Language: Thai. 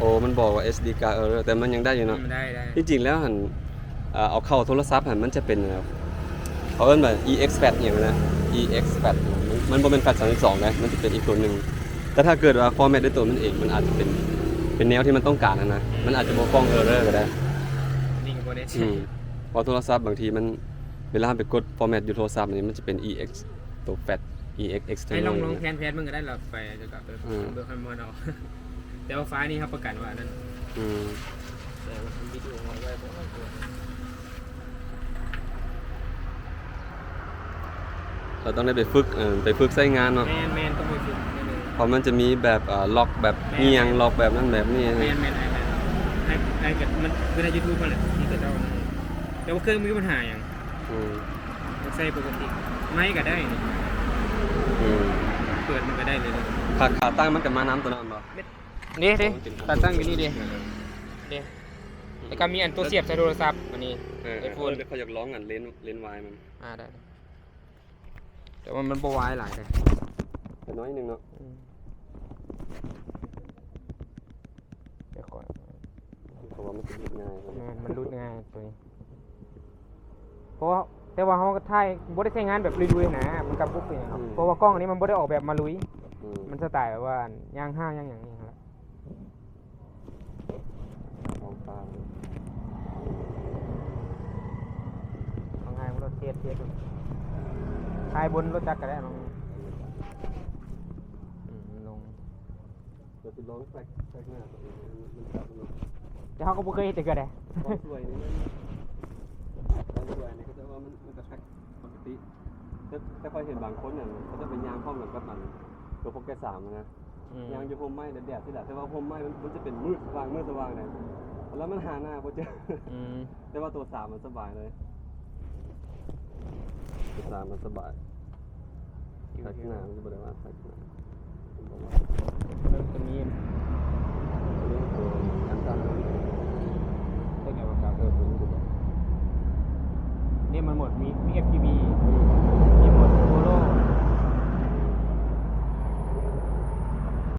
อ้มันบอกว่า SD card error แต่มันยังได้อยู่เนาะได้จริงๆแล้วหันเอาเข้าโทรศัพท์หันมันจะเป็นเขาเอิ้นว่า EX FAT อย่างนะ EX FAT มันบ่เป็น FAT 32นะมันจะเป็นอีกตัวหนึงแต่ถ้าเกิดว่าฟอร์แมตด้วยตัวมันเองมันอาจจะเป็นแนวที่มันต้องการนะมันอาจจะบ่ฟ้อง error ก็ได้นี่ก็บ่ได้เพราะโทรศัพท์บางทีมันเวลาไปกดฟอร์แมตอยู่โทรศัพท์นี่มันจะเป็น EX ตัว FAT EX ให้ external ลองแพนมึงก็ได้หรอกไปจะกับเบอร์คันมอนเอาแต่ว่าไฟล์นี้ครับประกันว่านั่นแต่ว่าวิดีโอเอาไว้บ่เราต้องได้ไปฝึกใช้งานเนาะแมนต้องไปฝึกเพราะมันจะมีแบบล็อกแบบเงียงล็อกแบบนั้นแบบนี้แมนไอ้กับมันคือใน YouTube นั่นแหละที่แต่ว่าเครื่องมีปัญหาอย่างใช้ปกติไม่ก็ได้นี่เปิดมันก็ได้เลยขาตั้งมันกับมาน้ำตัวนั้นบ่นี่ดิขาตั้งอยู่นี่ดิแล้วก็มีอันตัวเสียบใส่โทรศัพท์อันนี้ไอโฟนเขาอยากร้องกันเลนส์วายมันได้แต่ว่ามันบ่วายหลายเลยแต่น้อยนึงเนาะเดี๋ยวก่อนเพราะว่ามันจะรุดง่ายมันรุดง่ายตัวนี้เพราะแต่ว่าเขาก็ถ่ายบ่ได้ใช้งานแบบลุยๆนะมันกับปุ๊บอย่างครับเพราะว่ากล้องอันนี้มันบ่ได้ออกแบบมาลุยมันสไตล์แบบว่าย่าง5ย่างอย่างนี้ครับของตาของไงมันรถเทียบถ่ายบนรถจักรก็ได้ลงจะร้องแทรกหน้าตัวเองมันจับเนาะแต่เขาก็บ่เคยเห็นแต่ก็ได้ความสวยนี่มันสวยนี่ก็จะว่ามันจะแทรกปกติแต่พอเห็นบางคนเนี่ยเขาจะเป็นยางพร้อมกับมันตัวพวกแกสามนะยางอยู่พรมไม้แดดที่แหละแต่ว่าพรมไม้มันจะเป็นมืดสว่างเนี่ยแล้วมันหาหน้าพอเจอแต่ว่าตัวสามมันสบายเลยตัวสามมันสบายแทรกหน้ามันจะบอกว่าแทรกหน้าเริ่มจะมีการตั้งตัวเกี่ยวกับตัวนี้มันหมดมี FPV